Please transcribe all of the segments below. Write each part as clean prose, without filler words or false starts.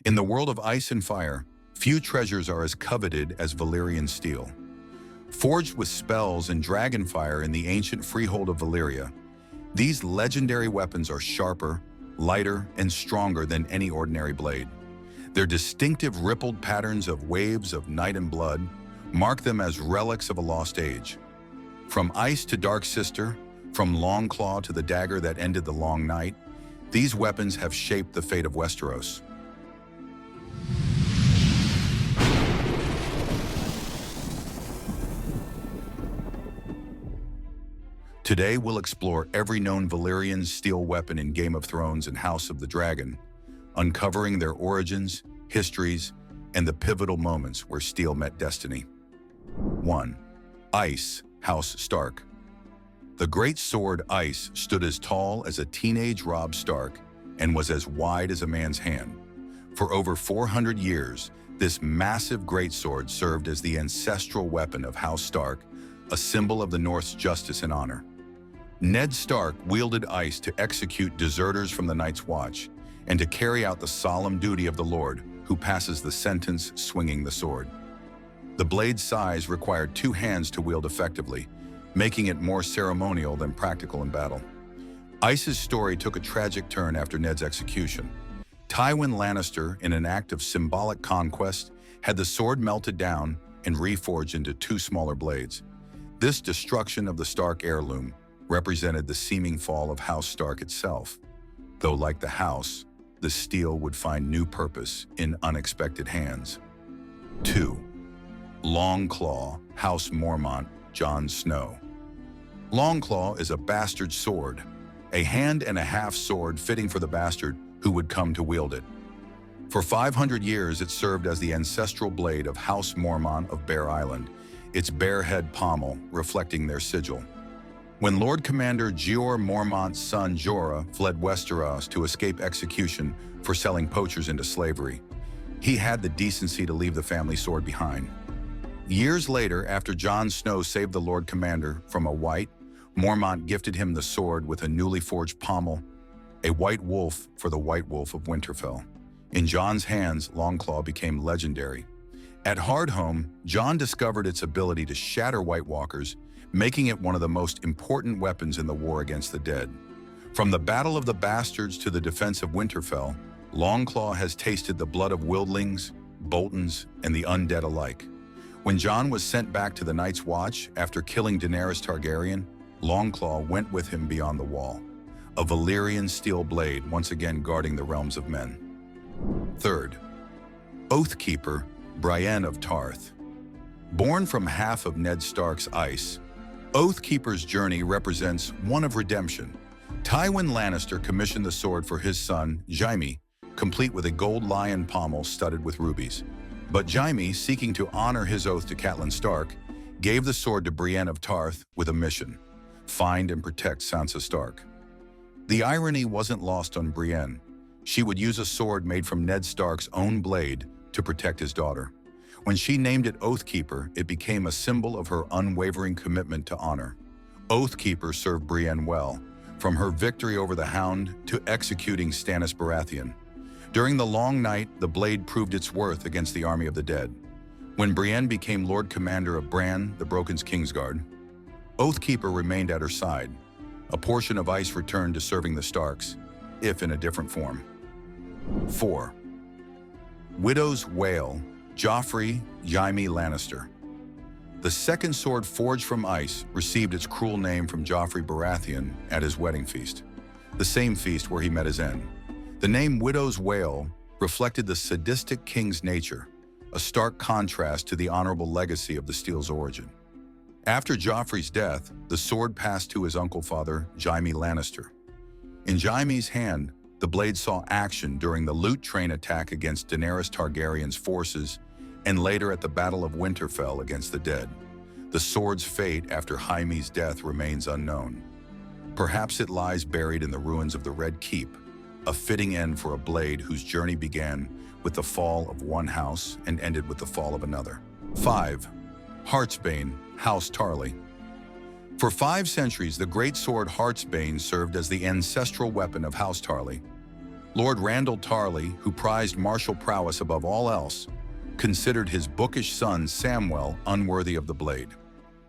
In the world of ice and fire, few treasures are as coveted as Valyrian steel. Forged with spells and dragonfire in the ancient Freehold of Valyria, these legendary weapons are sharper, lighter, and stronger than any ordinary blade. Their distinctive rippled patterns of waves of night and blood mark them as relics of a lost age. From ice to dark sister, from Longclaw to the dagger that ended the long night, these weapons have shaped the fate of Westeros. Today, we'll explore every known Valyrian steel weapon in Game of Thrones and House of the Dragon, uncovering their origins, histories, and the pivotal moments where steel met destiny. 1. Ice, House Stark. The great sword Ice stood as tall as a teenage Robb Stark and was as wide as a man's hand. For over 400 years, this massive greatsword served as the ancestral weapon of House Stark, a symbol of the North's justice and honor. Ned Stark wielded Ice to execute deserters from the Night's Watch and to carry out the solemn duty of the Lord, who passes the sentence swinging the sword. The blade's size required 2 hands to wield effectively, making it more ceremonial than practical in battle. Ice's story took a tragic turn after Ned's execution. Tywin Lannister, in an act of symbolic conquest, had the sword melted down and reforged into 2 smaller blades. This destruction of the Stark heirloom represented the seeming fall of House Stark itself, though like the house, the steel would find new purpose in unexpected hands. 2. Longclaw, House Mormont, Jon Snow. Longclaw is a bastard sword, a hand-and-a-half sword fitting for the bastard who would come to wield it. For 500 years, it served as the ancestral blade of House Mormont of Bear Island, its bare head pommel reflecting their sigil. When Lord Commander Jeor Mormont's son Jorah fled Westeros to escape execution for selling poachers into slavery, he had the decency to leave the family sword behind. Years later, after Jon Snow saved the Lord Commander from a wight, Mormont gifted him the sword with a newly forged pommel, a white wolf for the White Wolf of Winterfell. In Jon's hands, Longclaw became legendary. At Hardhome, Jon discovered its ability to shatter White Walkers, making it one of the most important weapons in the war against the dead. From the Battle of the Bastards to the defense of Winterfell, Longclaw has tasted the blood of wildlings, boltons, and the undead alike. When Jon was sent back to the Night's Watch after killing Daenerys Targaryen, Longclaw went with him beyond the wall, a Valyrian steel blade once again guarding the realms of men. 3rd. Oathkeeper, Brienne of Tarth. Born from half of Ned Stark's ice, Oathkeeper's journey represents one of redemption. Tywin Lannister commissioned the sword for his son, Jaime, complete with a gold lion pommel studded with rubies. But Jaime, seeking to honor his oath to Catelyn Stark, gave the sword to Brienne of Tarth with a mission: find and protect Sansa Stark. The irony wasn't lost on Brienne. She would use a sword made from Ned Stark's own blade to protect his daughter. When she named it Oathkeeper, it became a symbol of her unwavering commitment to honor. Oathkeeper served Brienne well, from her victory over the Hound to executing Stannis Baratheon. During the long night, the blade proved its worth against the army of the dead. When Brienne became Lord Commander of Bran, the Broken's Kingsguard, Oathkeeper remained at her side. A portion of ice returned to serving the Starks, if in a different form. 4. Widow's Wail, Joffrey Jaime Lannister. The second sword forged from ice received its cruel name from Joffrey Baratheon at his wedding feast, the same feast where he met his end. The name Widow's Wail reflected the sadistic king's nature, a stark contrast to the honorable legacy of the steel's origin. After Joffrey's death, the sword passed to his uncle-father, Jaime Lannister. In Jaime's hand, the blade saw action during the loot train attack against Daenerys Targaryen's forces and later at the Battle of Winterfell against the dead. The sword's fate after Jaime's death remains unknown. Perhaps it lies buried in the ruins of the Red Keep, a fitting end for a blade whose journey began with the fall of one house and ended with the fall of another. 5. Heartsbane, House Tarley. For 5 centuries, the great sword Heartsbane served as the ancestral weapon of House Tarley. Lord Randall Tarley, who prized martial prowess above all else, considered his bookish son Samwell unworthy of the blade.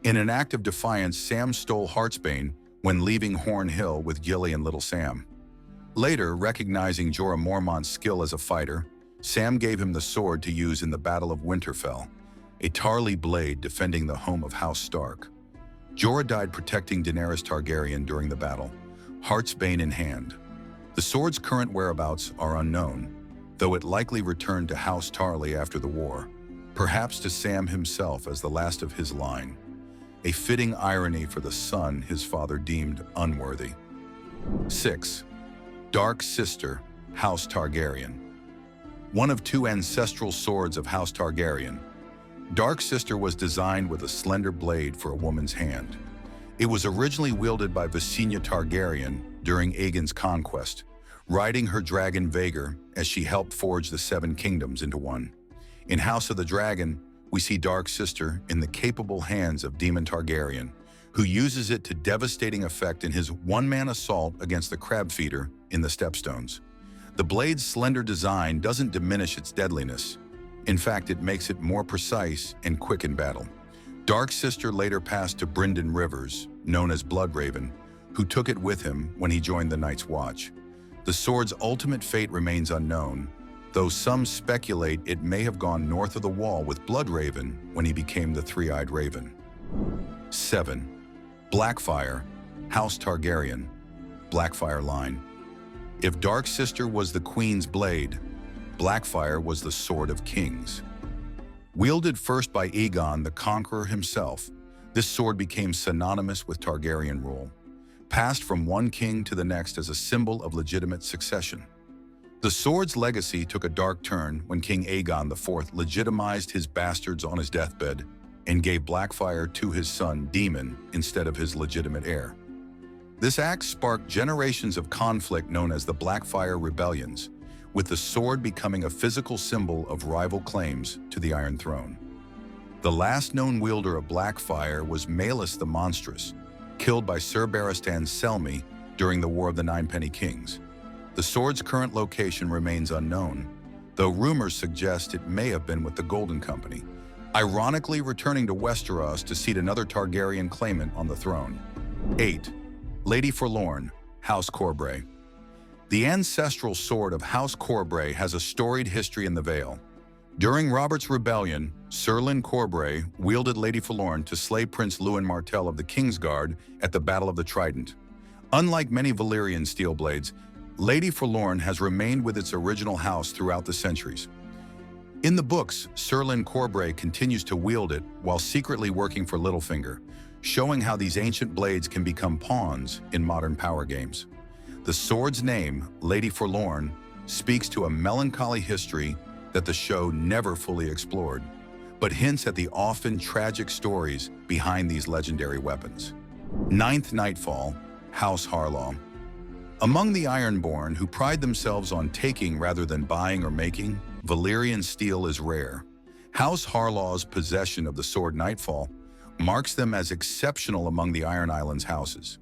In an act of defiance, Sam stole Heartsbane when leaving Horn Hill with Gilly and Little Sam. Later, recognizing Jorah Mormont's skill as a fighter, Sam gave him the sword to use in the Battle of Winterfell, a Tarley blade defending the home of House Stark. Jorah died protecting Daenerys Targaryen during the battle, Heartsbane in hand. The sword's current whereabouts are unknown, though it likely returned to House Tarley after the war, perhaps to Sam himself as the last of his line. A fitting irony for the son his father deemed unworthy. 6. Dark Sister, House Targaryen. One of two ancestral swords of House Targaryen, Dark Sister was designed with a slender blade for a woman's hand. It was originally wielded by Visenya Targaryen during Aegon's conquest, riding her dragon Vhagar as she helped forge the Seven Kingdoms into one. In House of the Dragon, we see Dark Sister in the capable hands of Daemon Targaryen, who uses it to devastating effect in his one-man assault against the crab feeder in the Stepstones. The blade's slender design doesn't diminish its deadliness. In fact, it makes it more precise and quick in battle. Dark Sister later passed to Brynden Rivers, known as Bloodraven, who took it with him when he joined the Night's Watch. The sword's ultimate fate remains unknown, though some speculate it may have gone north of the Wall with Bloodraven when he became the Three-Eyed Raven. 7. Blackfire, House Targaryen, Blackfire line. If Dark Sister was the Queen's blade, Blackfire was the Sword of Kings. Wielded first by Aegon the Conqueror himself, this sword became synonymous with Targaryen rule, passed from one king to the next as a symbol of legitimate succession. The sword's legacy took a dark turn when King Aegon IV legitimized his bastards on his deathbed and gave Blackfire to his son Daemon instead of his legitimate heir. This act sparked generations of conflict known as the Blackfire Rebellions, with the sword becoming a physical symbol of rival claims to the Iron Throne. The last known wielder of Blackfire was Malus the Monstrous, killed by Ser Barristan Selmy during the War of the Ninepenny Kings. The sword's current location remains unknown, though rumors suggest it may have been with the Golden Company, ironically returning to Westeros to seat another Targaryen claimant on the throne. 8. Lady Forlorn, House Corbray. The ancestral sword of House Corbray has a storied history in the Vale. During Robert's rebellion, Sir Lyn Corbray wielded Lady Forlorn to slay Prince Lewin Martell of the Kingsguard at the Battle of the Trident. Unlike many Valyrian steel blades, Lady Forlorn has remained with its original house throughout the centuries. In the books, Sir Lyn Corbray continues to wield it while secretly working for Littlefinger, showing how these ancient blades can become pawns in modern power games. The sword's name, Lady Forlorn, speaks to a melancholy history that the show never fully explored, but hints at the often tragic stories behind these legendary weapons. 9th Nightfall, House Harlaw. Among the Ironborn, who pride themselves on taking rather than buying or making, Valyrian steel is rare. House Harlaw's possession of the sword Nightfall marks them as exceptional among the Iron Islands houses.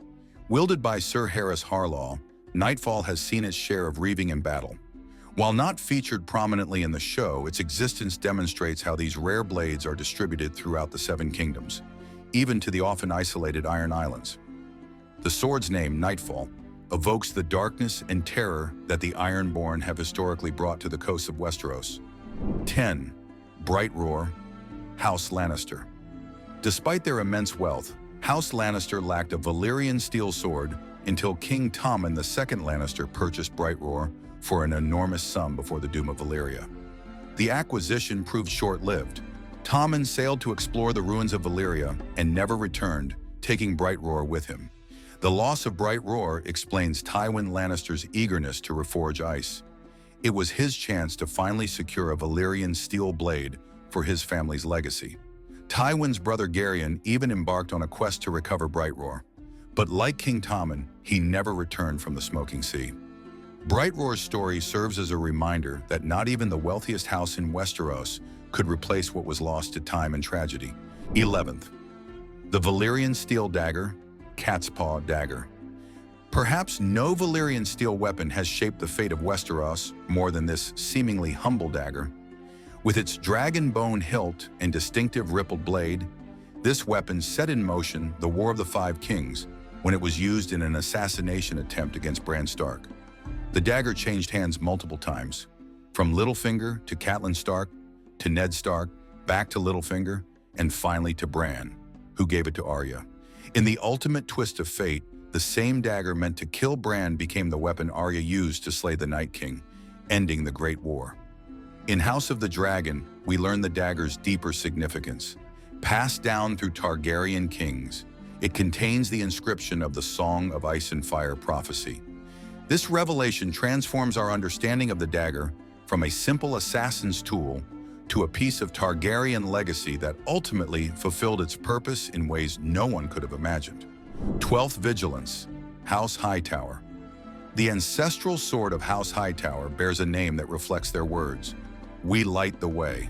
Wielded by Sir Harris Harlaw, Nightfall has seen its share of reaving in battle. While not featured prominently in the show, its existence demonstrates how these rare blades are distributed throughout the Seven Kingdoms, even to the often isolated Iron Islands. The sword's name, Nightfall, evokes the darkness and terror that the Ironborn have historically brought to the coasts of Westeros. 10. Brightroar, House Lannister. Despite their immense wealth, House Lannister lacked a Valyrian steel sword until King Tommen II Lannister purchased Brightroar for an enormous sum before the Doom of Valyria. The acquisition proved short-lived. Tommen sailed to explore the ruins of Valyria and never returned, taking Brightroar with him. The loss of Brightroar explains Tywin Lannister's eagerness to reforge ice. It was his chance to finally secure a Valyrian steel blade for his family's legacy. Tywin's brother Garyon even embarked on a quest to recover Brightroar, but like King Tommen, he never returned from the Smoking Sea. Brightroar's story serves as a reminder that not even the wealthiest house in Westeros could replace what was lost to time and tragedy. 11th. The Valyrian steel dagger, Cat's Paw Dagger. Perhaps no Valyrian steel weapon has shaped the fate of Westeros more than this seemingly humble dagger. With its dragon bone hilt and distinctive rippled blade, this weapon set in motion the War of the Five Kings when it was used in an assassination attempt against Bran Stark. The dagger changed hands multiple times, from Littlefinger to Catelyn Stark, to Ned Stark, back to Littlefinger, and finally to Bran, who gave it to Arya. In the ultimate twist of fate, the same dagger meant to kill Bran became the weapon Arya used to slay the Night King, ending the Great War. In House of the Dragon, we learn the dagger's deeper significance. Passed down through Targaryen kings, it contains the inscription of the Song of Ice and Fire prophecy. This revelation transforms our understanding of the dagger from a simple assassin's tool to a piece of Targaryen legacy that ultimately fulfilled its purpose in ways no one could have imagined. 12th Vigilance, House Hightower. The ancestral sword of House Hightower bears a name that reflects their words: "We light the way."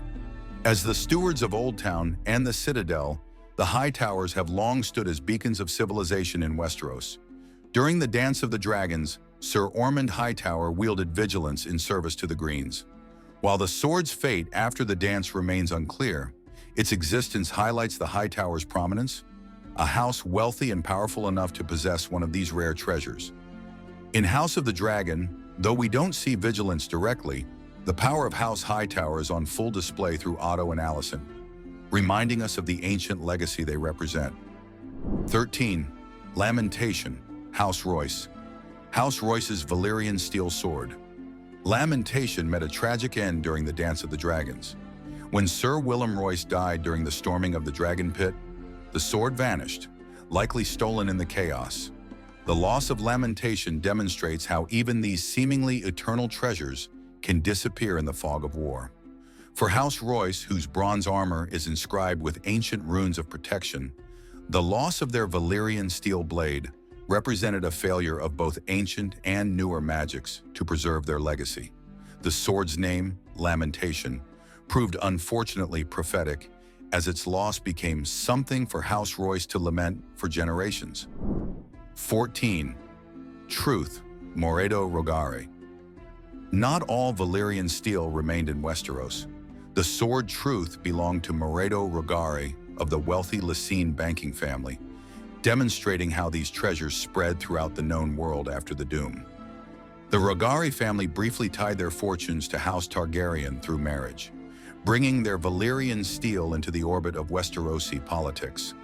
As the stewards of Old Town and the Citadel, the Hightowers have long stood as beacons of civilization in Westeros. During the Dance of the Dragons, Sir Ormond Hightower wielded Vigilance in service to the Greens. While the sword's fate after the dance remains unclear, its existence highlights the Hightower's prominence, a house wealthy and powerful enough to possess one of these rare treasures. In House of the Dragon, though we don't see Vigilance directly, the power of House Hightower is on full display through Otto and Alicent, reminding us of the ancient legacy they represent. 13. Lamentation, House Royce. House Royce's Valyrian steel sword. Lamentation met a tragic end during the Dance of the Dragons. When Sir Willem Royce died during the storming of the Dragon Pit, the sword vanished, likely stolen in the chaos. The loss of Lamentation demonstrates how even these seemingly eternal treasures can disappear in the fog of war. For House Royce, whose bronze armor is inscribed with ancient runes of protection, the loss of their Valyrian steel blade represented a failure of both ancient and newer magics to preserve their legacy. The sword's name, Lamentation, proved unfortunately prophetic, as its loss became something for House Royce to lament for generations. 14. Truth, Moredo Rogare. Not all Valyrian steel remained in Westeros. The sword Truth belonged to Moredo Rogare of the wealthy Lysine banking family, demonstrating how these treasures spread throughout the known world after the Doom. The Rogare family briefly tied their fortunes to House Targaryen through marriage, bringing their Valyrian steel into the orbit of Westerosi politics.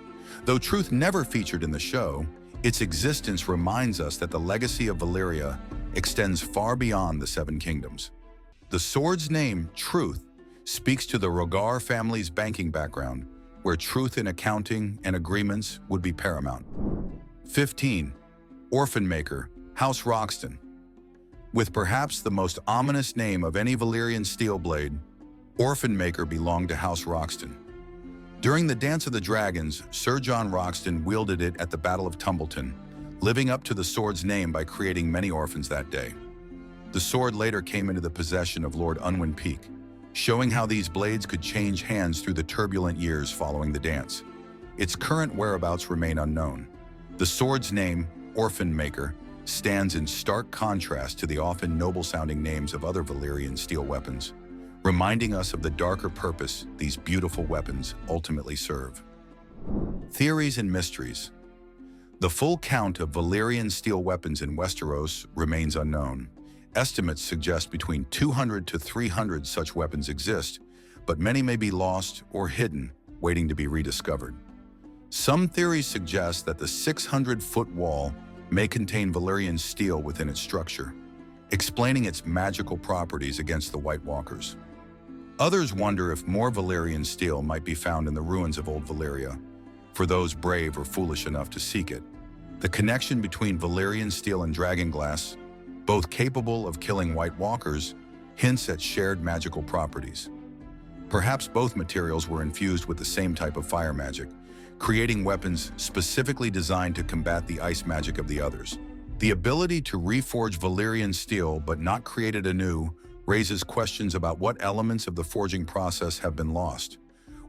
Though Truth never featured in the show, its existence reminds us that the legacy of Valyria extends far beyond the Seven Kingdoms. The sword's name, Truth, speaks to the Rogar family's banking background, where truth in accounting and agreements would be paramount. 15. Orphan-Maker, House Roxton. With perhaps the most ominous name of any Valyrian steel blade, Orphan-Maker belonged to House Roxton. During the Dance of the Dragons, Sir Jon Roxton wielded it at the Battle of Tumbleton, living up to the sword's name by creating many orphans that day. The sword later came into the possession of Lord Unwin Peake, showing how these blades could change hands through the turbulent years following the dance. Its current whereabouts remain unknown. The sword's name, Orphan-Maker, stands in stark contrast to the often noble-sounding names of other Valyrian steel weapons, reminding us of the darker purpose these beautiful weapons ultimately serve. Theories and mysteries. The full count of Valyrian steel weapons in Westeros remains unknown. Estimates suggest between 200 to 300 such weapons exist, but many may be lost or hidden, waiting to be rediscovered. Some theories suggest that the 600-foot wall may contain Valyrian steel within its structure, explaining its magical properties against the White Walkers. Others wonder if more Valyrian steel might be found in the ruins of Old Valyria, for those brave or foolish enough to seek it. The connection between Valyrian steel and dragonglass, both capable of killing White Walkers, hints at shared magical properties. Perhaps both materials were infused with the same type of fire magic, creating weapons specifically designed to combat the ice magic of the others. The ability to reforge Valyrian steel but not create it anew raises questions about what elements of the forging process have been lost.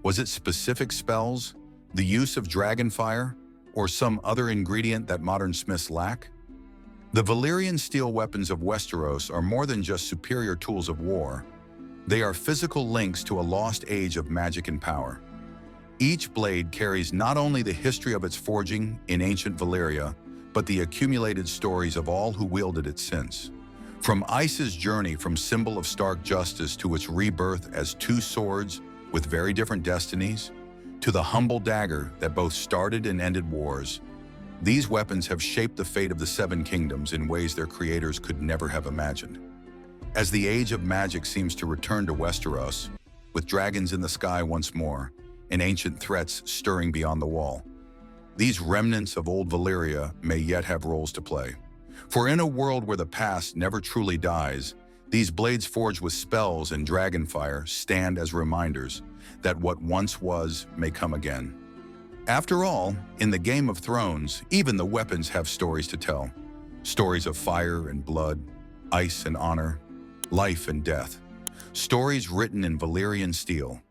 Was it specific spells, the use of dragonfire, or some other ingredient that modern smiths lack? The Valyrian steel weapons of Westeros are more than just superior tools of war. They are physical links to a lost age of magic and power. Each blade carries not only the history of its forging in ancient Valyria, but the accumulated stories of all who wielded it since. From Ice's journey from symbol of Stark justice to its rebirth as two swords with very different destinies, to the humble dagger that both started and ended wars, these weapons have shaped the fate of the Seven Kingdoms in ways their creators could never have imagined. As the age of magic seems to return to Westeros, with dragons in the sky once more, and ancient threats stirring beyond the wall, these remnants of old Valyria may yet have roles to play. For in a world where the past never truly dies, these blades forged with spells and dragonfire stand as reminders that what once was may come again. After all, in the Game of Thrones, even the weapons have stories to tell. Stories of fire and blood, ice and honor, life and death. Stories written in Valyrian steel.